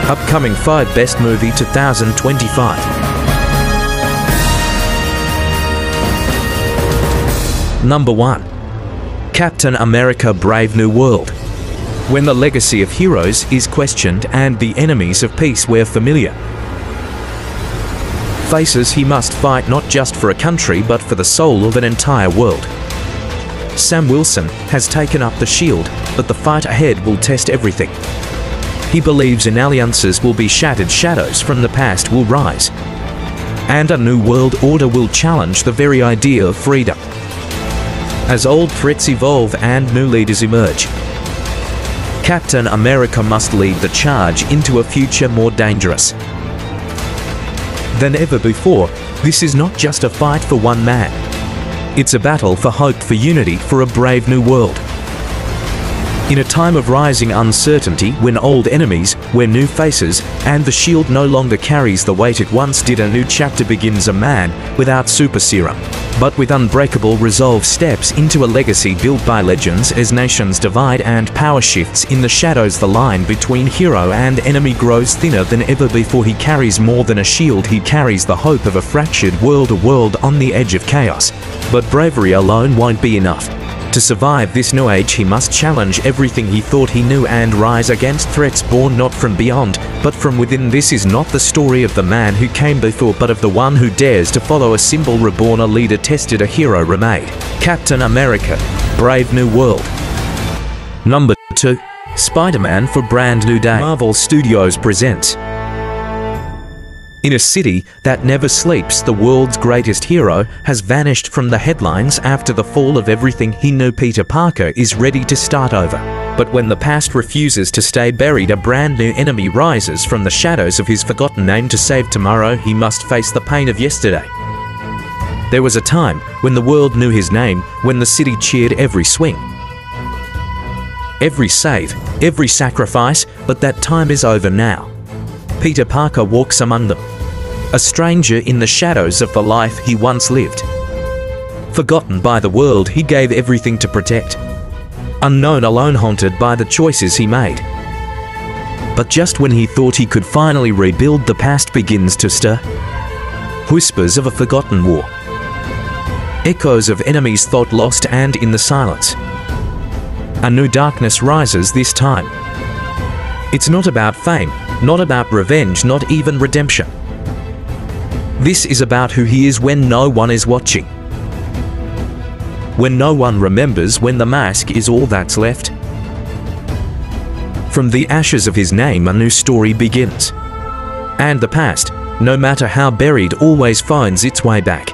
Upcoming 5 Best Movie 2025. Number 1. Captain America: Brave New World. When the legacy of heroes is questioned and the enemies of peace were familiar, faces he must fight not just for a country but for the soul of an entire world. Sam Wilson has taken up the shield, but the fight ahead will test everything. He believes in alliances will be shattered, shadows from the past will rise, and a new world order will challenge the very idea of freedom. As old threats evolve and new leaders emerge, Captain America must lead the charge into a future more dangerous than ever before. This is not just a fight for one man. It's a battle for hope, for unity, for a brave new world. In a time of rising uncertainty, when old enemies wear new faces and the shield no longer carries the weight it once did, a new chapter begins. A man without super serum, but with unbreakable resolve, steps into a legacy built by legends. As nations divide and power shifts in the shadows, the line between hero and enemy grows thinner than ever before. He carries more than a shield, he carries the hope of a fractured world, a world on the edge of chaos. But bravery alone won't be enough. To survive this new age, he must challenge everything he thought he knew and rise against threats born not from beyond, but from within. This is not the story of the man who came before, but of the one who dares to follow. A symbol reborn, a leader tested, a hero remade. Captain America: Brave New World. Number 2. Spider-Man for Brand New Day. Marvel Studios presents. In a city that never sleeps, the world's greatest hero has vanished from the headlines after the fall of everything he knew. Peter Parker is ready to start over. But when the past refuses to stay buried, a brand new enemy rises from the shadows of his forgotten name. To save tomorrow, he must face the pain of yesterday. There was a time when the world knew his name, when the city cheered every swing, every save, every sacrifice, but that time is over now. Peter Parker walks among them, a stranger in the shadows of the life he once lived. Forgotten by the world he gave everything to protect. Unknown, alone, haunted by the choices he made. But just when he thought he could finally rebuild, the past begins to stir. Whispers of a forgotten war. Echoes of enemies thought lost, and in the silence, a new darkness rises this time. It's not about fame, not about revenge, not even redemption. This is about who he is when no one is watching. When no one remembers, when the mask is all that's left. From the ashes of his name, a new story begins. And the past, no matter how buried, always finds its way back.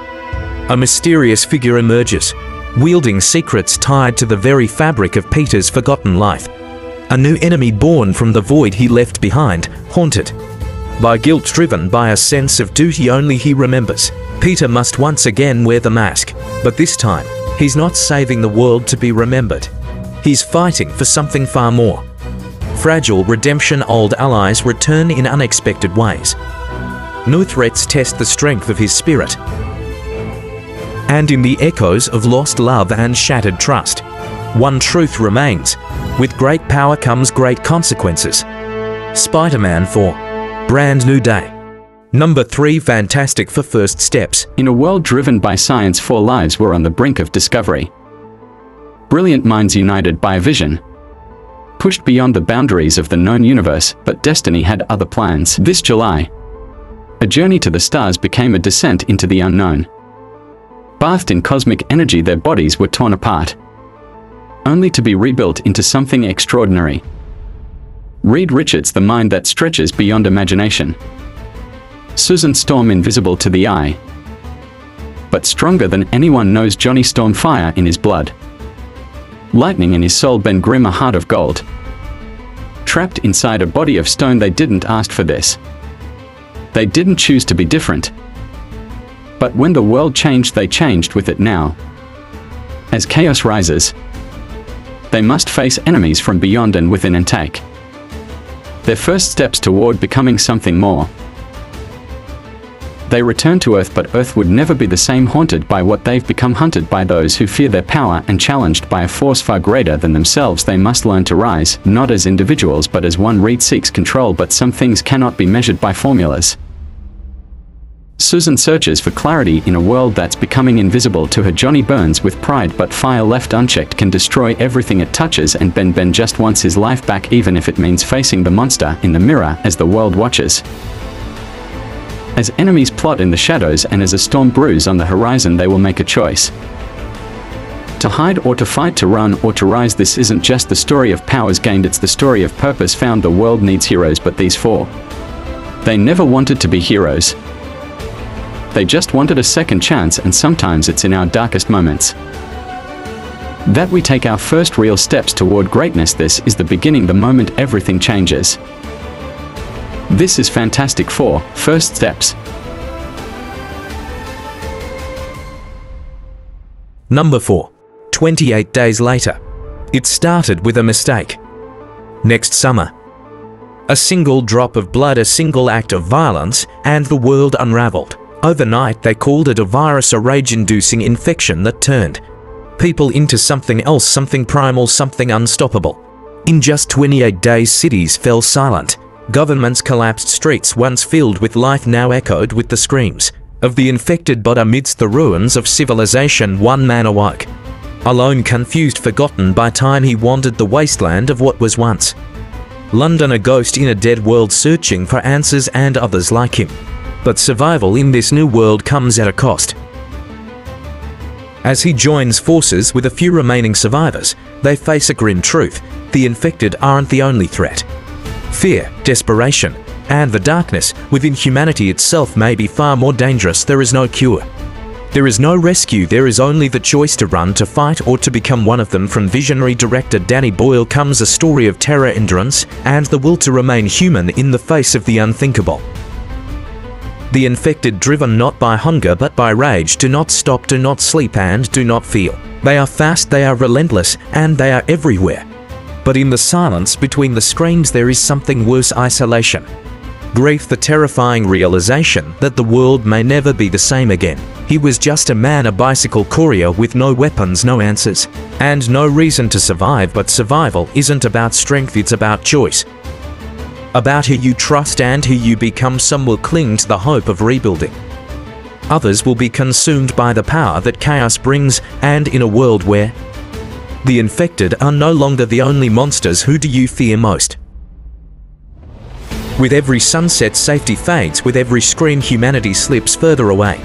A mysterious figure emerges, wielding secrets tied to the very fabric of Peter's forgotten life. A new enemy born from the void he left behind, haunted by guilt, driven by a sense of duty only he remembers. Peter must once again wear the mask, but this time, he's not saving the world to be remembered. He's fighting for something far more. Fragile redemption. Old allies return in unexpected ways. New threats test the strength of his spirit. And in the echoes of lost love and shattered trust, one truth remains: with great power comes great consequences. Spider-Man 4. Brand New Day. Number 3. Fantastic for First Steps. In a world driven by science, 4 lives were on the brink of discovery. Brilliant minds united by a vision, pushed beyond the boundaries of the known universe, but destiny had other plans. This July, a journey to the stars became a descent into the unknown. Bathed in cosmic energy, their bodies were torn apart, only to be rebuilt into something extraordinary. Reed Richards, the mind that stretches beyond imagination. Susan Storm, invisible to the eye, but stronger than anyone knows. Johnny Storm, fire in his blood, lightning in his soul. Ben Grimm, a heart of gold, trapped inside a body of stone. They didn't ask for this. They didn't choose to be different. But when the world changed, they changed with it now. As chaos rises, they must face enemies from beyond and within and take their first steps toward becoming something more. They return to Earth, but Earth would never be the same, haunted by what they've become, hunted by those who fear their power, and challenged by a force far greater than themselves. They must learn to rise, not as individuals but as one. Reed seeks control, but some things cannot be measured by formulas. Susan searches for clarity in a world that's becoming invisible to her. Johnny burns with pride, but fire left unchecked can destroy everything it touches, and Ben just wants his life back, even if it means facing the monster in the mirror as the world watches. As enemies plot in the shadows and as a storm brews on the horizon, they will make a choice. To hide or to fight, to run or to rise. This isn't just the story of powers gained, it's the story of purpose found. The world needs heroes, but these four, they never wanted to be heroes. They just wanted a second chance, and sometimes it's in our darkest moments that we take our first real steps toward greatness. This is the beginning, the moment everything changes. This is Fantastic Four: First Steps. Number 4. 28 days later. It started with a mistake. Next summer. A single drop of blood, a single act of violence, and the world unraveled. Overnight, they called it a virus, a rage-inducing infection that turned people into something else, something primal, something unstoppable. In just 28 days, cities fell silent. Governments collapsed. Streets once filled with life now echoed with the screams of the infected. But amidst the ruins of civilization, one man awoke. Alone, confused, forgotten by time, he wandered the wasteland of what was once London, a ghost in a dead world, searching for answers and others like him. But survival in this new world comes at a cost. As he joins forces with a few remaining survivors, they face a grim truth: the infected aren't the only threat. Fear, desperation, and the darkness within humanity itself may be far more dangerous. There is no cure. There is no rescue. There is only the choice to run, to fight, or to become one of them. From visionary director Danny Boyle comes a story of terror, endurance, and the will to remain human in the face of the unthinkable. The infected, driven not by hunger but by rage, do not stop, do not sleep, and do not feel. They are fast, they are relentless, and they are everywhere. But in the silence between the screens there is something worse: isolation. Grief, the terrifying realization that the world may never be the same again. He was just a man, a bicycle courier with no weapons, no answers, and no reason to survive. But survival isn't about strength, it's about choice. About who you trust and who you become. Some will cling to the hope of rebuilding. Others will be consumed by the power that chaos brings, and in a world where the infected are no longer the only monsters, who do you fear most? With every sunset, safety fades. With every scream, humanity slips further away.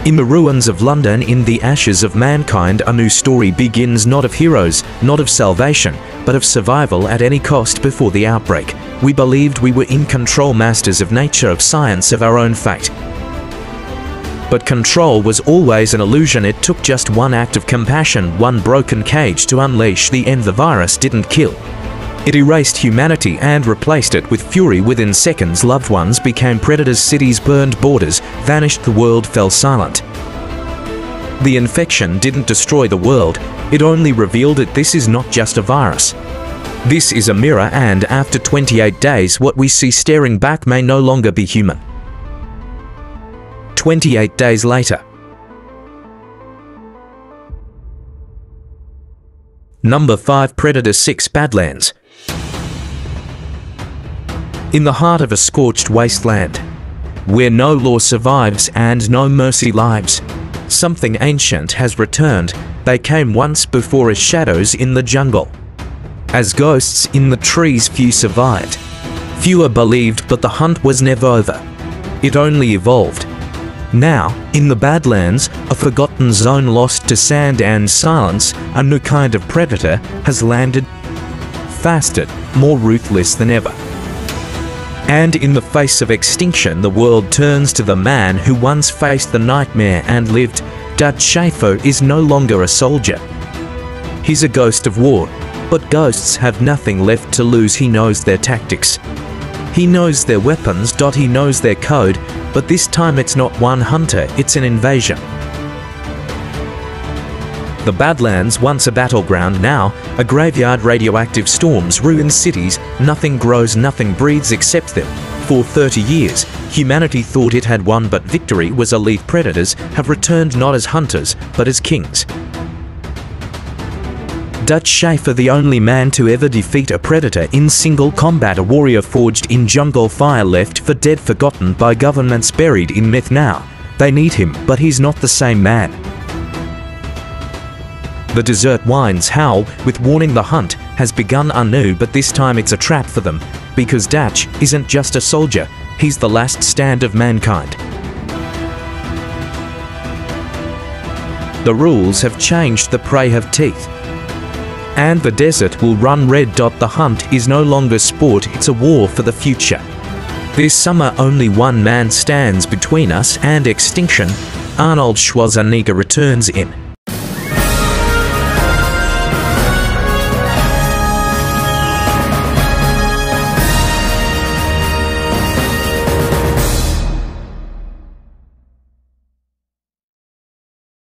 In the ruins of London, in the ashes of mankind, a new story begins, not of heroes, not of salvation, but of survival at any cost. Before the outbreak, we believed we were in control, masters of nature, of science, of our own fate. But control was always an illusion. It took just one act of compassion, one broken cage to unleash the end. The virus didn't kill. It erased humanity and replaced it with fury. Within seconds, loved ones became predators, cities burned, borders vanished, the world fell silent. The infection didn't destroy the world, it only revealed it. This is not just a virus. This is a mirror, and after 28 days, what we see staring back may no longer be human. 28 days later. Number 5. Predator 6: Badlands. In the heart of a scorched wasteland, where no law survives and no mercy lives, something ancient has returned. They came once before as shadows in the jungle, as ghosts in the trees. Few survived, fewer believed, but the hunt was never over. It only evolved. Now, in the Badlands, a forgotten zone lost to sand and silence, a new kind of predator has landed, faster, more ruthless than ever. And in the face of extinction, the world turns to the man who once faced the nightmare and lived. Dutch Schaefer is no longer a soldier. He's a ghost of war, but ghosts have nothing left to lose. He knows their tactics. He knows their weapons. He knows their code, but this time it's not one hunter, it's an invasion. The Badlands, once a battleground, now a graveyard. Radioactive storms ruin cities. Nothing grows, nothing breathes except them. For 30 years, humanity thought it had won, but victory was elite predators have returned not as hunters, but as kings. Dutch Schaefer, the only man to ever defeat a predator in single combat, a warrior forged in jungle fire, left for dead, forgotten by governments, buried in myth now. They need him, but he's not the same man. The desert winds howl with warning the hunt has begun anew, but this time it's a trap for them, because Dutch isn't just a soldier, he's the last stand of mankind. The rules have changed, the prey have teeth. And the desert will run red. The hunt is no longer sport, it's a war for the future. This summer only one man stands between us and extinction. Arnold Schwarzenegger returns in